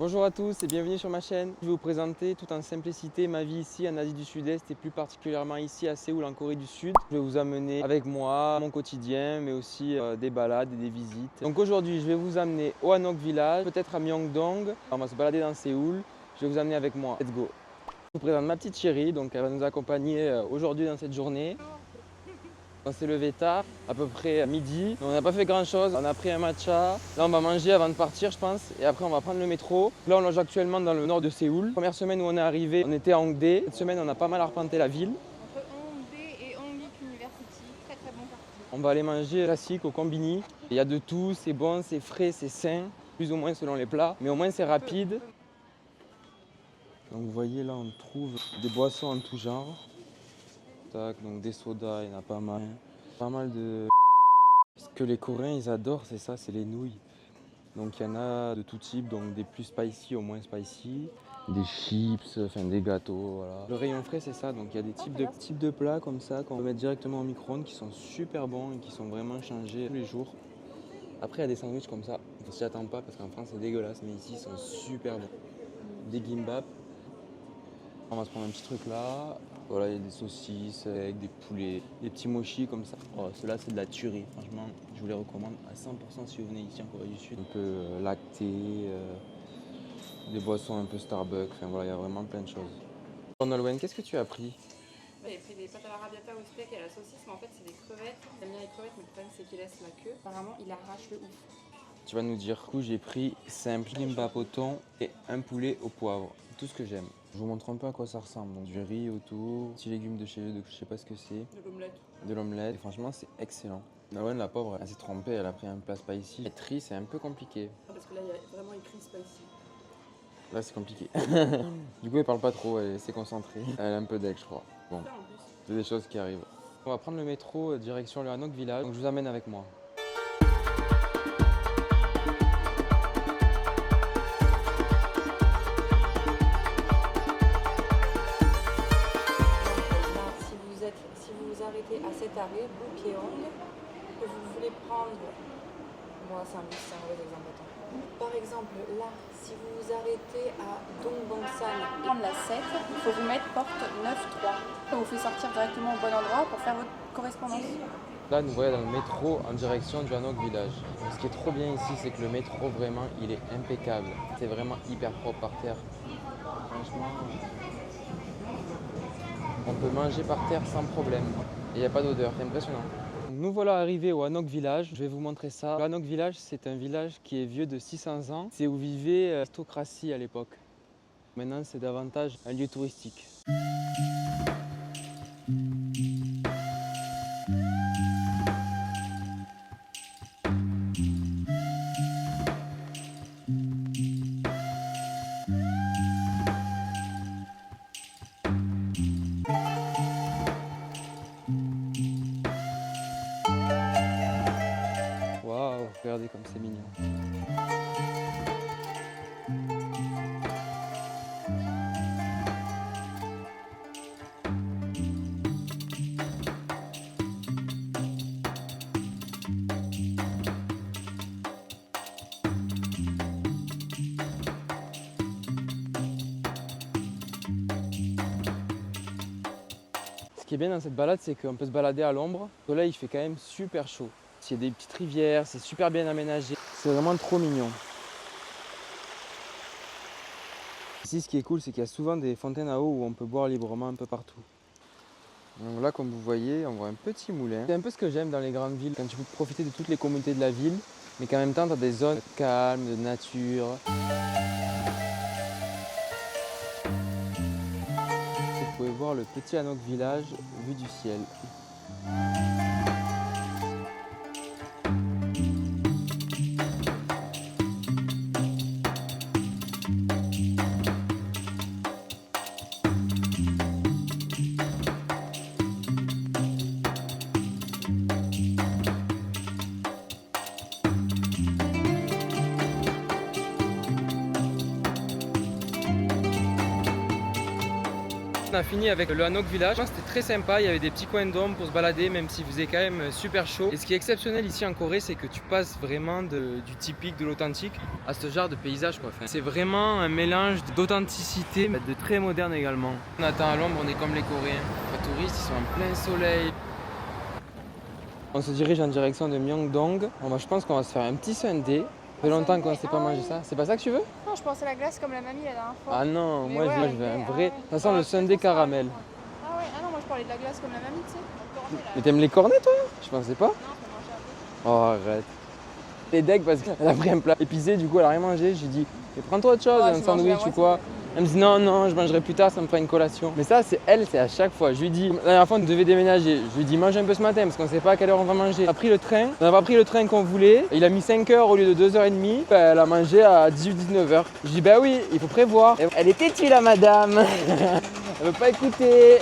Bonjour à tous et bienvenue sur ma chaîne. Je vais vous présenter tout en simplicité ma vie ici en Asie du Sud-Est et plus particulièrement ici à Séoul en Corée du Sud. Je vais vous amener avec moi mon quotidien mais aussi des balades et des visites. Donc aujourd'hui je vais vous amener au Hanok Village, peut-être à Myeongdong. On va se balader dans Séoul. Je vais vous amener avec moi. Let's go. Je vous présente ma petite chérie, donc elle va nous accompagner aujourd'hui dans cette journée. On s'est levé tard, à peu près à midi. On n'a pas fait grand chose, on a pris un matcha. Là on va manger avant de partir je pense. Et après on va prendre le métro. Là on loge actuellement dans le nord de Séoul. Première semaine où on est arrivé, on était à Hongdae. Cette semaine on a pas mal arpenté la ville. Entre Hongdae et Hongik University, très très bon quartier. On va aller manger classique au combini. Il y a de tout, c'est bon, c'est frais, c'est sain. Plus ou moins selon les plats, mais au moins c'est rapide. Donc vous voyez là on trouve des boissons en tout genre. Tac, donc des sodas, il y en a pas mal. Pas mal de... Ce que les Coréens ils adorent c'est ça, c'est les nouilles. Donc il y en a de tout type, donc des plus spicy au moins spicy. Des chips, enfin des gâteaux, voilà. Le rayon frais c'est ça, donc il y a des types de plats comme ça qu'on peut mettre directement au micro-ondes qui sont super bons et qui sont vraiment changés tous les jours. Après il y a des sandwichs comme ça, on s'y attend pas parce qu'en France c'est dégueulasse, mais ici ils sont super bons. Des gimbap. On va se prendre un petit truc là. Voilà, il y a des saucisses avec des poulets, des petits mochis comme ça. Oh, ceux-là, c'est de la tuerie. Franchement, je vous les recommande à 100% si vous venez ici en Corée du Sud. Un peu lacté, des boissons un peu Starbucks. Enfin voilà, il y a vraiment plein de choses. Nolwenn, qu'est-ce que tu as pris? J'ai pris des pâtes à l'arrabbiata au steak et à la saucisse, mais en fait c'est des crevettes. J'aime bien les crevettes, mais le problème c'est qu'ils laissent la queue. Apparemment, il arrache le ouf. Tu vas nous dire. Du coup, j'ai pris simple gimbap au thon et un poulet au poivre. Tout ce que j'aime. Je vous montre un peu à quoi ça ressemble. Donc du riz autour, petits légumes de chez eux, donc je sais pas ce que c'est. De l'omelette. De l'omelette. Et franchement, c'est excellent. Nolwenn, la pauvre, elle s'est trompée, elle a pris un plat spicy. Être riz, c'est un peu compliqué. Parce que là, il y a vraiment écrit spicy. Là, c'est compliqué. Du coup, elle parle pas trop, elle s'est concentrée. Elle est un peu deck, je crois. Bon, Ça en plus. c'est des choses qui arrivent. On va prendre le métro direction le Hanok Village. Donc, je vous amène avec moi. Si vous vous arrêtez à cet arrêt, Bupyeong, que vous voulez prendre. Bon, c'est un mauvais exemple. Attends. Par exemple, là, si vous vous arrêtez à Dongbangsan, prendre la 7, il faut vous mettre porte 9-3. Ça vous fait sortir directement au bon endroit pour faire votre correspondance. Là, nous voyons dans le métro en direction du Hanok Village. Ce qui est trop bien ici, c'est que le métro, vraiment, il est impeccable. C'est vraiment hyper propre par terre. Franchement, on peut manger par terre sans problème. Et il n'y a pas d'odeur, c'est impressionnant. Nous voilà arrivés au Hanok Village, je vais vous montrer ça. Le Hanok Village, c'est un village qui est vieux de 600 ans. C'est où vivait l'aristocratie à l'époque. Maintenant, c'est davantage un lieu touristique. Waouh, regardez comme c'est mignon. Ce qui est bien dans cette balade, c'est qu'on peut se balader à l'ombre. Là, il fait quand même super chaud. Il y a des petites rivières, c'est super bien aménagé. C'est vraiment trop mignon. Ici, ce qui est cool, c'est qu'il y a souvent des fontaines à eau où on peut boire librement un peu partout. Donc là, comme vous voyez, on voit un petit moulin. C'est un peu ce que j'aime dans les grandes villes, quand tu peux profiter de toutes les communautés de la ville, mais qu'en même temps, tu as des zones calmes, de nature. Vous pouvez voir le petit Hanok Village vu du ciel. On a fini avec le Hanok Village. C'était très sympa, il y avait des petits coins d'ombre pour se balader, même s'il faisait quand même super chaud. Et ce qui est exceptionnel ici en Corée, c'est que tu passes vraiment du typique, de l'authentique à ce genre de paysage, quoi. Enfin, c'est vraiment un mélange d'authenticité, mais de très moderne également. On attend à l'ombre, on est comme les Coréens. Les touristes, ils sont en plein soleil. On se dirige en direction de Myeongdong. Je pense qu'on va se faire un petit sundae. Ça fait longtemps qu'on ne s'est pas mangé ça. C'est pas ça que tu veux? Non, je pensais à la glace comme la mamie la dernière fois. Ah non, Mais moi ouais, je veux un ok, vrai. De toute façon, le sundae caramel. Ah ouais, ah non, moi je parlais de la glace comme la mamie, tu sais. Le cornet, là. Mais t'aimes les cornets toi? Je pensais pas. Non, faut manger un peu. Oh arrête. Les decks parce qu'elle a pris un plat épicé, du coup elle a rien mangé. J'ai dit, mais prends-toi autre chose, Ouais, un j'ai sandwich mangé la ou quoi. Elle me dit non, je mangerai plus tard, ça me fera une collation. Mais ça, c'est à chaque fois. Je lui dis, la dernière fois, on devait déménager. Je lui dis, mange un peu ce matin parce qu'on sait pas à quelle heure on va manger. On a pris le train, on n'a pas pris le train qu'on voulait. Il a mis 5 heures au lieu de 2h30. Elle a mangé à 18-19h. Je dis, bah oui, il faut prévoir. Elle est têtue la madame. Elle veut pas écouter.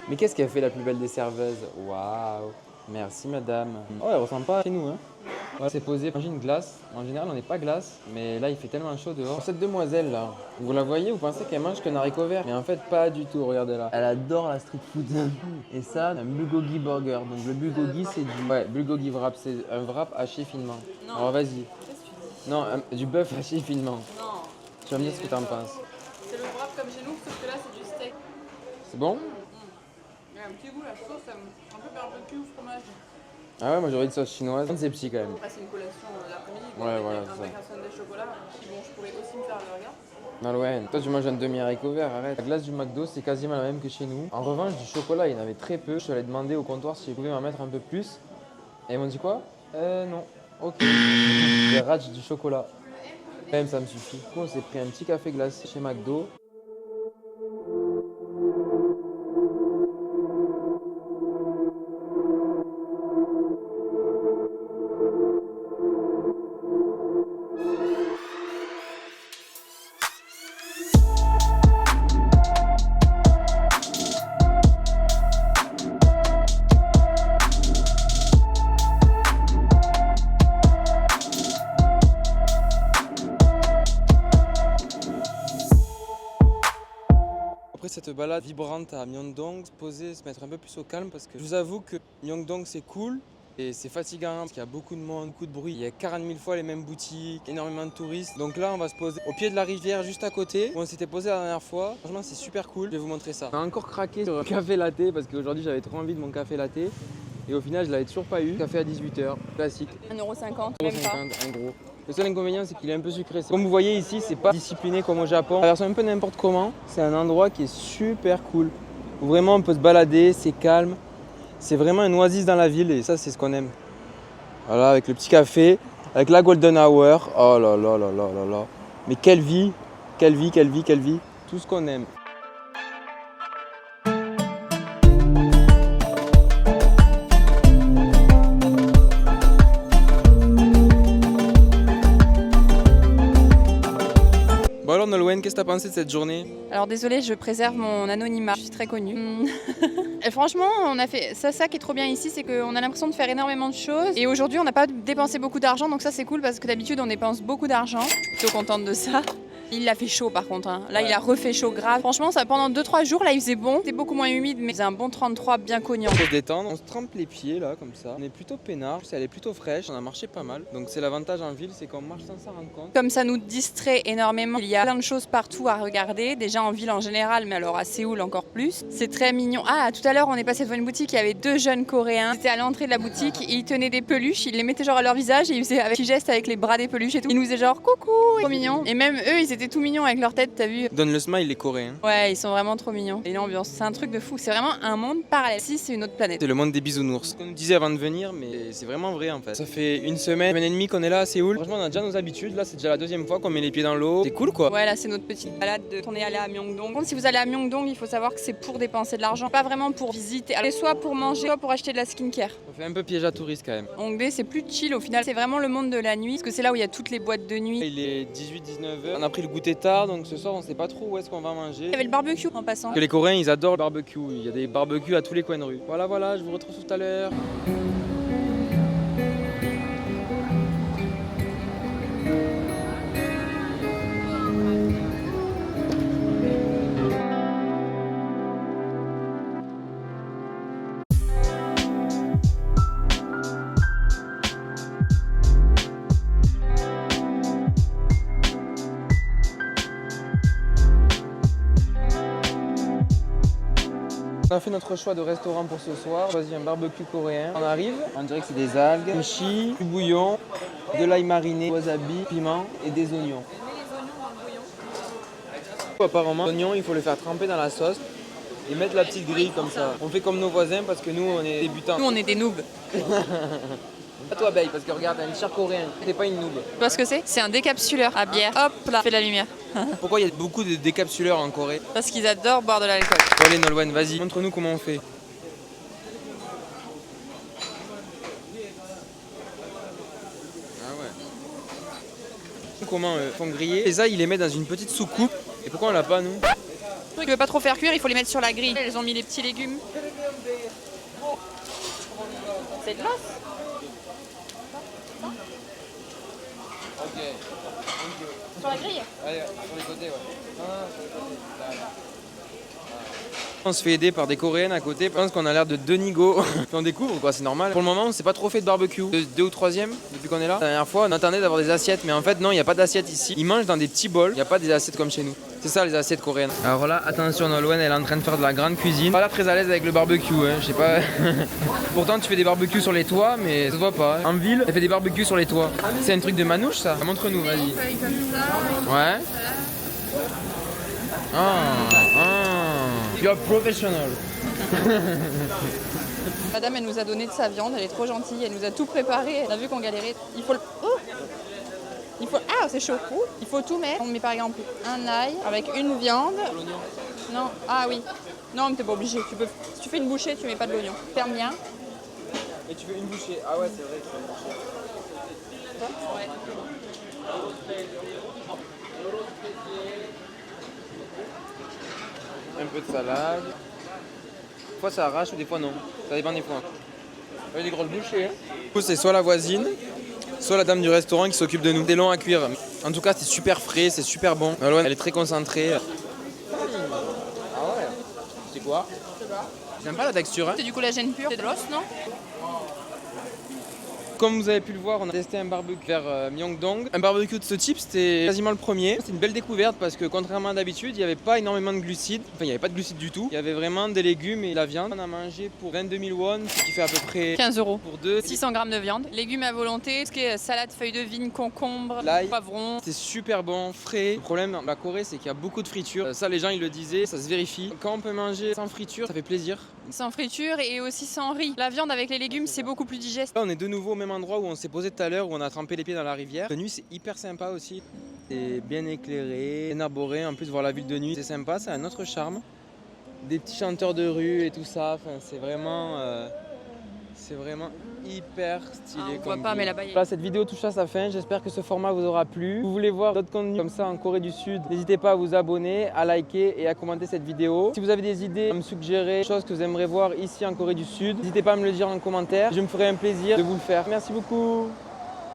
Mais qu'est-ce qu'elle fait la plus belle des serveuses? Waouh. Merci madame. Oh, elle ressemble pas à chez nous, hein. Ouais, c'est posé, manger une glace. En général, on n'est pas glace, mais là, il fait tellement chaud dehors. Cette demoiselle là, vous la voyez, vous pensez qu'elle mange qu'un haricot vert, mais en fait, pas du tout. Regardez là. Elle adore la street food. Et ça, un bulgogi burger. Donc le bulgogi, c'est bulgogi wrap, c'est un wrap haché finement. Non. Alors vas-y. Qu'est-ce que tu dis? Non, du bœuf haché finement. Non. Tu vas me dire ce que t'en penses. C'est le wrap comme chez nous, sauf que là c'est du steak. C'est bon? Il y a un petit goût, la sauce, un peu barbecue au fromage. Ah ouais, moi j'aurais une sauce chinoise. C'est petit quand même. Après, c'est une collation l'après-midi. Ouais, voilà, c'est Avec ça. un sundae chocolat. Puis bon, je pourrais aussi me faire le regard. Non, ouais. Toi, tu manges un demi-haricot vert, arrête. La glace du McDo, c'est quasiment la même que chez nous. En revanche, du chocolat, il y en avait très peu. Je suis allé demander au comptoir si je pouvais m'en mettre un peu plus. Et ils m'ont dit quoi? Non. Ok. Des rats du chocolat. Même, ça me suffit. Du coup, on s'est pris un petit café glacé chez McDo. Après cette balade vibrante à Myeongdong, se poser, se mettre un peu plus au calme parce que je vous avoue que Myeongdong c'est cool et c'est fatigant parce qu'il y a beaucoup de monde, beaucoup de bruit. Il y a 40 000 fois les mêmes boutiques, énormément de touristes. Donc là on va se poser au pied de la rivière juste à côté où on s'était posé la dernière fois. Franchement c'est super cool, je vais vous montrer ça. On a encore craqué sur un café latte parce qu'aujourd'hui j'avais trop envie de mon café latte. Et au final je l'avais toujours pas eu. Café à 18h, classique. 1,50€, même pas. 1,50€ en gros. Le seul inconvénient, c'est qu'il est un peu sucré. Comme vous voyez ici, c'est pas discipliné comme au Japon. La version un peu n'importe comment. C'est un endroit qui est super cool. Où vraiment on peut se balader, c'est calme. C'est vraiment une oasis dans la ville et ça, c'est ce qu'on aime. Voilà, avec le petit café, avec la golden hour. Oh là là là là là là. Mais quelle vie, quelle vie, quelle vie, quelle vie. Tout ce qu'on aime. Bon alors Nolwenn, qu'est-ce que t'as pensé de cette journée? Alors désolée, je préserve mon anonymat, je suis très connue. Et franchement, on a fait ça qui est trop bien ici, c'est qu'on a l'impression de faire énormément de choses. Et aujourd'hui, on n'a pas dépensé beaucoup d'argent, donc ça c'est cool parce que d'habitude on dépense beaucoup d'argent. Je suis plutôt contente de ça. Il a fait chaud par contre, hein. Là il a refait chaud grave. Franchement, ça pendant 2-3 jours, là il faisait bon. C'était beaucoup moins humide, mais il faisait un bon 33 bien cognant. Pour se détendre, on se trempe les pieds là comme ça. On est plutôt peinard, elle est plutôt fraîche, on a marché pas mal. Donc c'est l'avantage en ville, c'est qu'on marche sans s'en rendre compte. Comme ça nous distrait énormément, il y a plein de choses partout à regarder. Déjà en ville en général, mais alors à Séoul encore plus. C'est très mignon. Ah, tout à l'heure on est passé devant une boutique, il y avait 2 jeunes coréens. Ils étaient à l'entrée de la boutique et ils tenaient des peluches, ils les mettaient genre à leur visage et ils faisaient avec des gestes avec les bras des peluches et tout. Ils nous faisaient genre coucou, trop mignon. Et même eux, ils étaient tout mignons avec leur tête, t'as vu? Donne le smile les Coréens. Ouais, ils sont vraiment trop mignons. Et l'ambiance, c'est un truc de fou. C'est vraiment un monde parallèle. Si, c'est une autre planète. C'est le monde des bisounours. Ce qu'on nous disait avant de venir, mais c'est vraiment vrai en fait. Ça fait une semaine et demie qu'on est là à Séoul. Franchement, on a déjà nos habitudes. Là, c'est déjà la 2e fois qu'on met les pieds dans l'eau. C'est cool quoi. Ouais, là, c'est notre petite balade on est allé à Myeongdong. Par contre, si vous allez à Myeongdong, il faut savoir que c'est pour dépenser de l'argent, pas vraiment pour visiter. Alors, soit pour manger, soit pour acheter de la skincare. On fait un peu piège à touristes quand même. Hongdae, c'est plus chill au final. C'est vraiment le monde de la nuit, parce que c'est là où il y a toutes les boîtes de nuit. Il est 18-19h. On a pris le goûter tard, donc ce soir, on sait pas trop où est-ce qu'on va manger. Il y avait le barbecue en passant. Que les Coréens, ils adorent le barbecue. Il y a des barbecues à tous les coins de rue. Voilà, je vous retrouve tout à l'heure. On a fait notre choix de restaurant pour ce soir. On a choisi un barbecue coréen. On arrive, on dirait que c'est des algues, kimchi, du bouillon, de l'ail mariné, wasabi, piment et des oignons. Apparemment, l'oignon, il faut le faire tremper dans la sauce et mettre la petite grille comme ça. On fait comme nos voisins parce que nous, on est débutants. Nous, on est des noobs. Pas toi, Baye, parce que regarde, t'as un t-shirt coréen. T'es pas une noob. Tu vois ce que c'est? C'est un décapsuleur à bière. Hop là, fait la lumière. Pourquoi il y a beaucoup de décapsuleurs en Corée? Parce qu'ils adorent boire de l'alcool. Bon, allez, Nolwenn, vas-y, montre-nous comment on fait. Ah ouais. Comment font griller. Et ça, il les met dans une petite soucoupe. Et pourquoi on l'a pas, nous? Tu veux pas trop faire cuire, il faut les mettre sur la grille. Elles ont mis les petits légumes. C'est de l'os. Ok. Sur la grille. Allez, sur les côtés, ouais. On se fait aider par des Coréennes à côté. Je pense qu'on a l'air de deux nigauds. On découvre quoi, c'est normal. Pour le moment, on s'est pas trop fait de barbecue. Deux ou troisième depuis qu'on est là. La dernière fois, on attendait d'avoir des assiettes, mais en fait, non, il n'y a pas d'assiettes ici. Ils mangent dans des petits bols. Il n'y a pas des assiettes comme chez nous. C'est ça les assiettes coréennes. Alors là, attention, Nolwenn, elle est en train de faire de la grande cuisine. Pas là très à l'aise avec le barbecue, hein. Je sais pas. Pourtant, tu fais des barbecues sur les toits, mais ça se voit pas. Hein. En ville, elle fait des barbecues sur les toits. C'est un truc de manouche, ça. Montre-nous, vas-y. Ouais. You're professional. Madame, elle nous a donné de sa viande, elle est trop gentille, elle nous a tout préparé. Elle a vu qu'on galérait. Il faut le... Ah, c'est chaud. Il faut tout mettre. On met par exemple un ail avec une viande. Non, ah oui. Non, mais t'es pas obligé. Si tu fais une bouchée, tu mets pas de l'oignon. Ferme bien. Et tu veux une bouchée? Ah ouais, c'est vrai que tu veux une bouchée. Ouais. Un peu de salade. Des fois ça arrache ou des fois non. Ça dépend des fois. Il y a des grosses bouchées. Du coup, c'est soit la voisine, soit la dame du restaurant qui s'occupe de nous. C'est long à cuire. En tout cas, c'est super frais, c'est super bon. Elle est très concentrée. Ah ouais. C'est quoi? J'aime pas la texture. Hein. C'est du collagène pur. C'est de l'os, non? Comme vous avez pu le voir, on a testé un barbecue vers Myeongdong. Un barbecue de ce type, c'était quasiment le premier. C'est une belle découverte parce que contrairement à d'habitude, il n'y avait pas énormément de glucides. Enfin, il n'y avait pas de glucides du tout. Il y avait vraiment des légumes et la viande. On a mangé pour 22 000 won, ce qui fait à peu près 15 € pour deux. 600 grammes de viande, légumes à volonté, ce qui est salade, feuilles de vigne, concombre, L'ail. poivron. C'était super bon, frais. Le problème dans la Corée, c'est qu'il y a beaucoup de friture. Ça, les gens, ils le disaient, ça se vérifie. Quand on peut manger sans friture, ça fait plaisir. Sans friture et aussi sans riz. La viande avec les légumes, c'est beaucoup plus digeste. Là, on est de nouveau au même endroit où on s'est posé tout à l'heure, où on a trempé les pieds dans la rivière. La nuit, c'est hyper sympa aussi. C'est bien éclairé, bien arboré. En plus, voir la ville de nuit, c'est sympa, ça a un autre charme. Des petits chanteurs de rue et tout ça. Enfin, c'est vraiment hyper stylé. Ah, on voit pas, mais là-bas, il y a... Voilà, cette vidéo touche à sa fin. J'espère que ce format vous aura plu. Si vous voulez voir d'autres contenus comme ça en Corée du Sud, n'hésitez pas à vous abonner, à liker et à commenter cette vidéo. Si vous avez des idées à me suggérer, des choses que vous aimeriez voir ici en Corée du Sud, n'hésitez pas à me le dire en commentaire. Je me ferai un plaisir de vous le faire. Merci beaucoup.